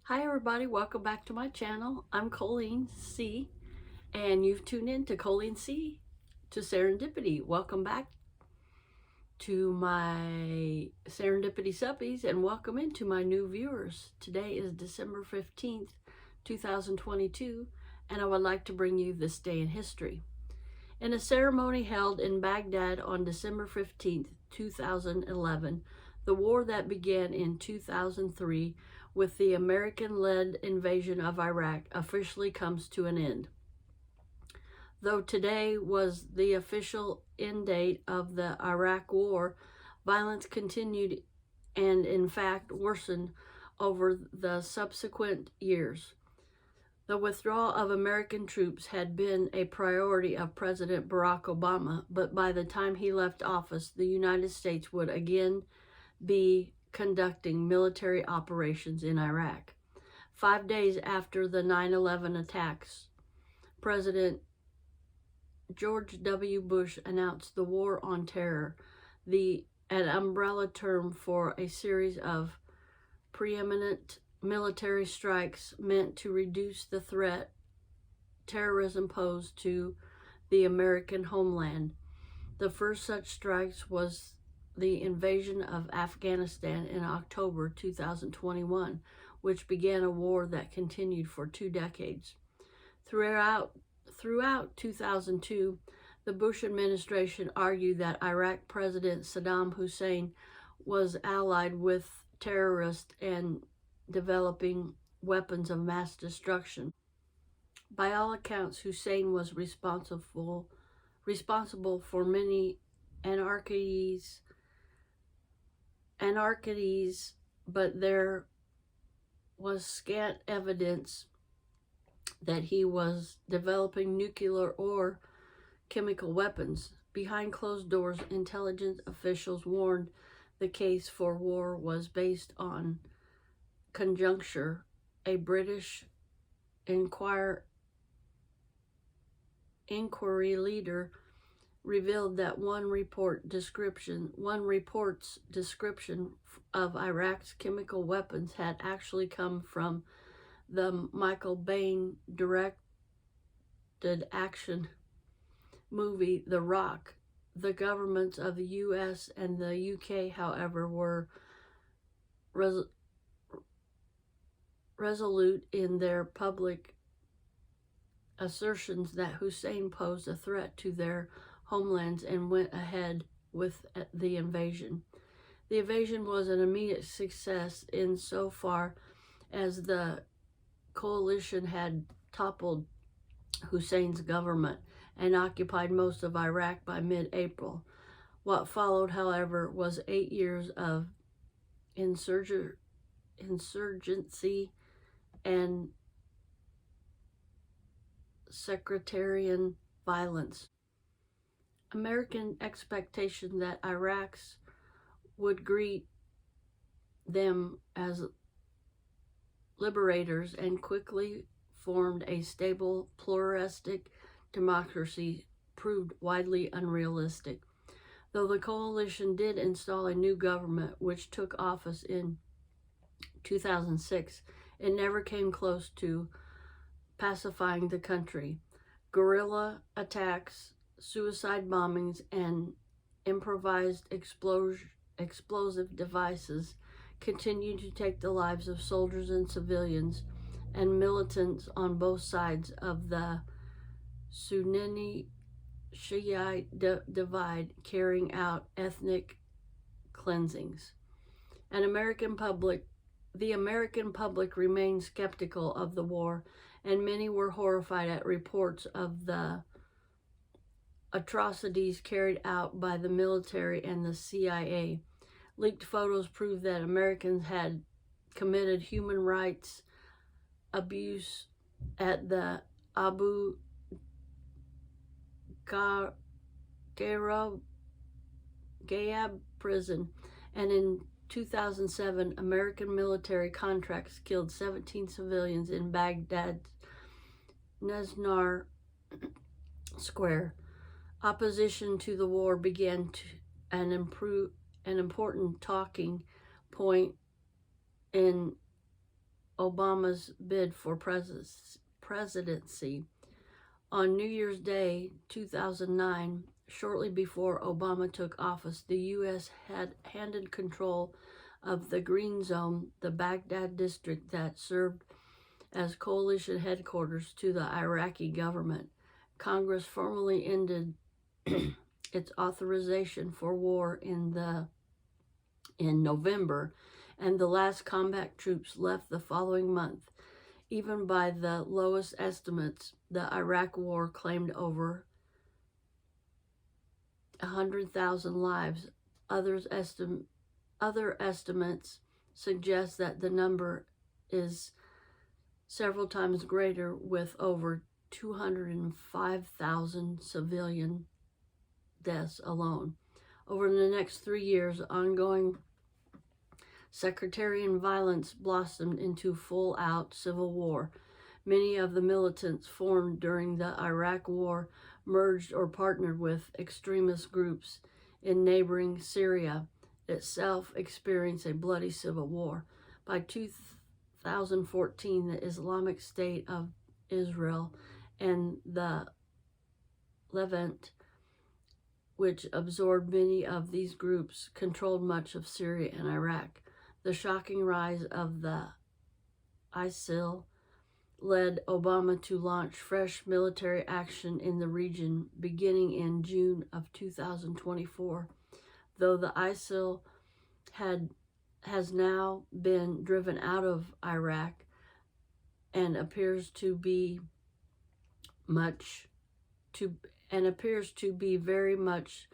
Hi everybody, welcome back to my channel. I'm Colleen C, and you've tuned in to Colleen C to Serendipity. Welcome back to my Serendipity Suppies and welcome into my new viewers. Today is December 15th, 2022, and I would like to bring you this day in history. In a ceremony held in Baghdad on December 15th, 2011, the war that began in 2003 with the American-led invasion of Iraq officially comes to an end. Though today was the official end date of the Iraq War, violence continued and in fact worsened over the subsequent years. The withdrawal of American troops had been a priority of President Barack Obama, but by the time he left office, the United States would again be conducting military operations in Iraq. 5 days after the 9/11 attacks, President George W. Bush announced the War on Terror, an umbrella term for a series of preeminent military strikes meant to reduce the threat terrorism posed to the American homeland. The first such strikes was the invasion of Afghanistan in October 2021, which began a war that continued for 2 decades. Throughout 2002, the Bush administration argued that Iraq President Saddam Hussein was allied with terrorists and developing weapons of mass destruction. By all accounts, Hussein was responsible for many anarchies, but there was scant evidence that he was developing nuclear or chemical weapons. Behind closed doors, intelligence officials warned the case for war was based on conjuncture. A British inquiry leader revealed that one report's description of Iraq's chemical weapons had actually come from the Michael Bain directed action movie The Rock. The governments of the U.S. and the U.K., however, were resolute in their public assertions that Hussein posed a threat to their homelands and went ahead with the invasion. The invasion was an immediate success insofar as the coalition had toppled Hussein's government and occupied most of Iraq by mid-April. What followed, however, was 8 years of insurgency and sectarian violence. American expectation that Iraqis would greet them as liberators and quickly formed a stable, pluralistic democracy proved widely unrealistic. Though the coalition did install a new government, which took office in 2006, it never came close to pacifying the country. Guerrilla attacks, suicide bombings, and improvised explosive devices continued to take the lives of soldiers and civilians and militants on both sides of the Sunni-Shiite divide, carrying out ethnic cleansings. The American public remained skeptical of the war, and many were horrified at reports of the atrocities carried out by the military and the CIA. Leaked photos proved that Americans had committed human rights abuse at the Abu Ghraib prison, and in 2007, American military contracts killed 17 civilians in Baghdad's Nesnar Square. Opposition to the war began an important talking point in Obama's bid for presidency. On New Year's Day 2009, shortly before Obama took office, the U.S. had handed control of the Green Zone, the Baghdad district that served as coalition headquarters, to the Iraqi government. Congress formally ended its authorization for war in November, and the last combat troops left the following month. Even by the lowest estimates, the Iraq War claimed over 100,000 lives. Other estimates suggest that the number is several times greater, with over 205,000 civilian deaths alone. Over the next 3 years, ongoing sectarian violence blossomed into full-out civil war. Many of the militants formed during the Iraq War merged or partnered with extremist groups in neighboring Syria itself experienced a bloody civil war. By 2014, the Islamic State of Israel and the Levant, which absorbed many of these groups, controlled much of Syria and Iraq. The shocking rise of the ISIL led Obama to launch fresh military action in the region beginning in June of 2024. Though the ISIL has now been driven out of Iraq and appears to be very much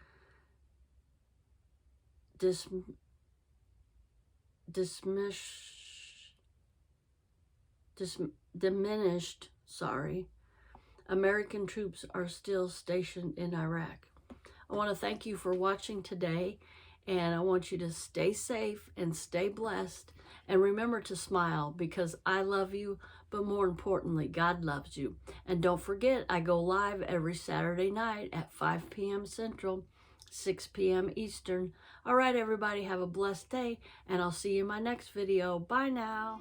diminished, American troops are still stationed in Iraq. I want to thank you for watching today, and I want you to stay safe and stay blessed, and remember to smile, because I love you, but more importantly, God loves you. And don't forget, I go live every Saturday night at 5 p.m. Central, 6 p.m. Eastern. All right, everybody, have a blessed day, and I'll see you in my next video. Bye now.